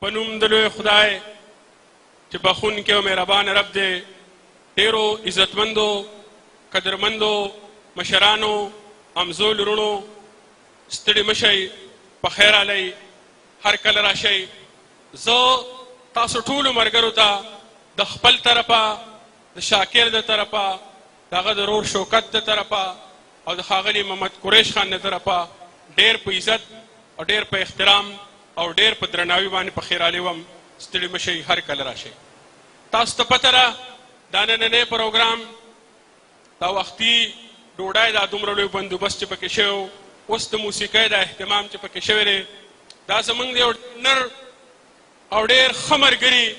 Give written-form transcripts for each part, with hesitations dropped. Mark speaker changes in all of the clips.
Speaker 1: په نوم د لوی خدای چې بخونکی او مهربان رب دی. ډېرو عزتمندو قدرمندو مشرانو امزو لرونو ستړي مشئ، په خیر رالی، هر کله راشئ. زه تاسو ټولو ملګرو ته د خپل طرفه، د شاکر د طرفه، د هغه د رور شوکت د طرفه او د ښاغلي محمد قریش خان د طرفه ډېر په عزت او ډېر په احترام او ډېر په درناوي باندې په خیر رالی وم. ستړي مشئ، هر کله راشئ. تاسو ته پته ده دا نننی پروګرام دا وختي ډوډۍ دا دومره لوی بندوبست چې پکې شوی و، اوس د موسیقۍ دا اهتمام چې پکې شوی دی، دا زموږ د یو نر او ډېر ښه ملګري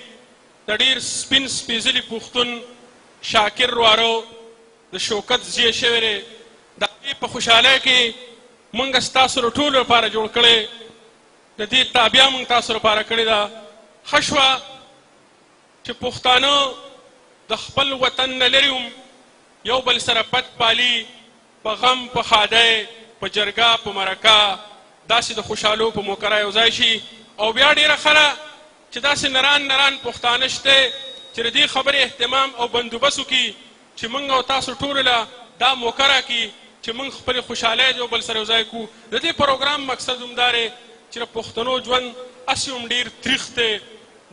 Speaker 1: د ډېر سپین سپېڅلي پښتون شاکر وارو د شوکت زیه شوی دی. د هغې په خوشحالۍ کې موږ ستاسو د ټولو لپاره جوړ کړی، د دې تابیا موږ تاسو لپاره کړې ده. ښه شوه چې پښتانه د خپل وطن نه لرې یو بل سره بد پالي، په غم په ښادۍ په جرګه په مرکه داسې د خوشحالو په موقع را یو ځای شي. او بیا ډېره ښه ده چې داسې نران پښتانه شته چې د دې خبرې اهتمام او بندوبست وکړي چې موږ او تاسو ټولو له دا موقع راکړي چې موږ خپلې خوشحالۍ یو بل سره یو ځای کړو. د دې پروګرام مقصد هم دا دی چې د پښتنو ژوند هسې هم ډېر تریخ دی،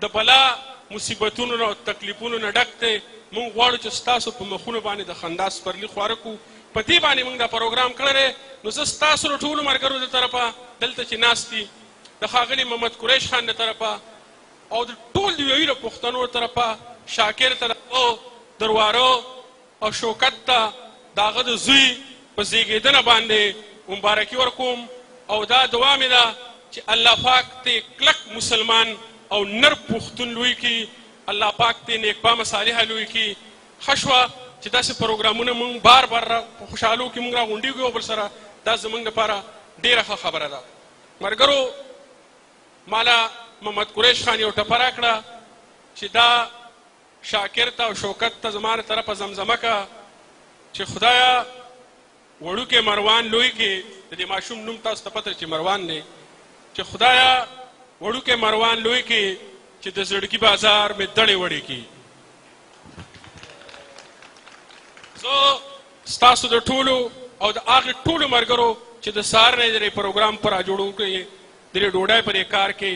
Speaker 1: د بلا مصیبتونو نه او تکلیفونو نه ډک دی. موږ غواړو چې ستاسو په مخونو باندې د خندا سپرلي خواره کړو. په دې باندې موږ دا پروګرام کړی دی. نو زه ستاسو د ټولو ملګرو د طرفه دلته چې ناست دي د ښاغلي محمد قریش خان د طرفه او د ټول د ویلو پښتنو د طرفه شاکر ته او دروارو او شوکت ته د هغه د زوی په زیږېدنه باندې مبارکي ورکوم. او دا دعا مې ده چې الله پاک ته کلک مسلمان او نر پښتون لوی کړي، الله پاک ته نیکبامه صالحه لوی کړي. ښه شوه چې داسې پروګرامونه موږ بار په خوشحالو کې موږ راغونډېږو یو بل سره، دا زموږ لپاره ډېره ښه خبره ده. ملګرو مالا محمد قریش خان یو ټپه راکړه چې دا شاکر ته او شوکت ته زما له طرفه زمزمه که چې خدایه وړوکی مروان لوی کې، د دې ماشوم نوم تاسو ته پته چې مروان دی، چې خدایه وړوکی مروان لوی کې چې د زړګي بازار مې دړې وړې کې. زه ستاسو د ټولو او د هغې ټولو ملګرو چې د سهار نه د دې پروګرام په راجوړونکو یې د دې ډوډۍ په دې کار کې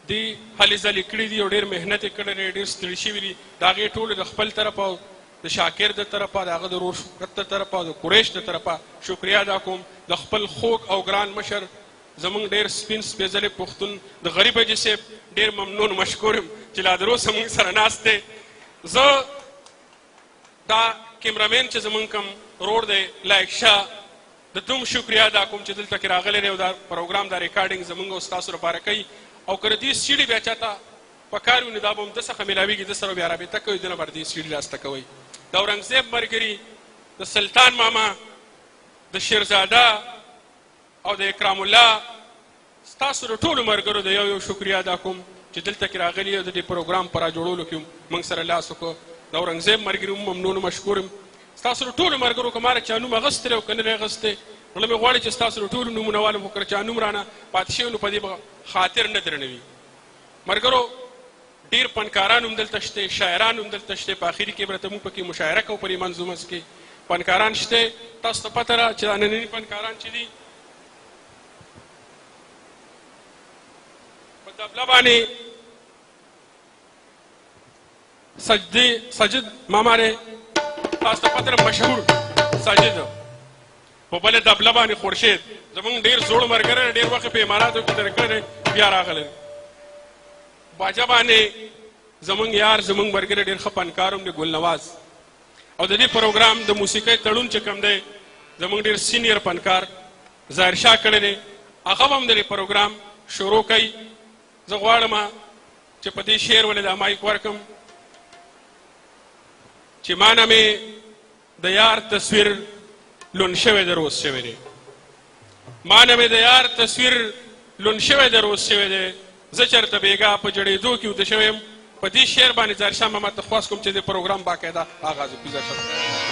Speaker 1: دی هلې ځلې کړي دي او ډېر محنت یې کړی دی، ډېر ستړي شوي دي. د هغې ټولو د خپل طرفه او د شاکر د طرفه، د هغه د رور شوکت د طرفه او د قریش د طرفه شکریه ادا کوم. د خپل خوږ او ګران مشر زموږ ډېر سپین سپېڅلی پښتون د غریب حاجي صاحب ډېر ممنون مشکور یم چې لا تراوسه موږ سره ناست دی. زه دا کیمرامین چې زموږ کوم رور دی لایق شاه د دوم شکریه ادا کوم چې دلته کې راغلی دی او دا پروګرام دا ریکارډینګ زموږ او ستاسو لپاره کوي. او که د دې سیډي بیا چاته په کار وي نو دا به هم ده څخه میلاویږي، ده سره بیا رابطه کوي، ده نه به دې سیډي راسته کوئ. د اورنګزیب ملګري، د سلطان ماما، د شیرزاده او د اکرام الله، ستاسو د ټولو ملګرو د یو شکریه ادا کوم چې دلته کې راغلي او د دې پروګرام په راجوړولو کې موږ سره لاس وکړو. د اورنګزیب ملګري هم ممنون مشکور یم. ستاسو د ټولو ملګرو که ما چا نوم اخیستی دی او که نه دی اخیستی، زړه مې غواړي چې ستاسو د ټولو نومونه والم، خو که چا نوم رانه پاتې شوی نو په دې به خاطر نه درنوي. ملګرو ډېر فنکاران هم دلته شته، شاعران هم دلته شته. په اخري کې به راته موږ پکې مشاعره کوو په دې منظومه کې. فنکاران شته، تاسو ته پته ده چې دا ننني فنکاران چې دي په طبله باندې سجد ماما دی، تاسو ته پته ده مشهور سجد. په بله طبله باندې خورشید زموږ ډېر زوړ ملګری، ډېر وخت په اماراتو کې تېر کړی دی، بیا راغلی. باجه باندې زموږ یار زموږ ملګری ډېر ښه فنکار هم دی ګل نواز. او د دې پروګرام د موسیقۍ تړون چې کوم دی زموږ ډېر سینیر فنکار ظاهر شاه کړی دی، هغه هم د دې پروګرام شروع کوي. زه غواړم چې په دې شعر ولې دا مایک ورکړم چې ما نه مې د یار تصویر لون شوی دی روز شوی دی، ما نه مې د یار تصویر لون شوی دی روز شوی دی، زه چېرته بېګا په جړېدو کې وده شوی یم. په دې شعر باندې ظاهر شاه ماما ته خواست کوم چې د پروګرام باقاعده آغاز وکړي.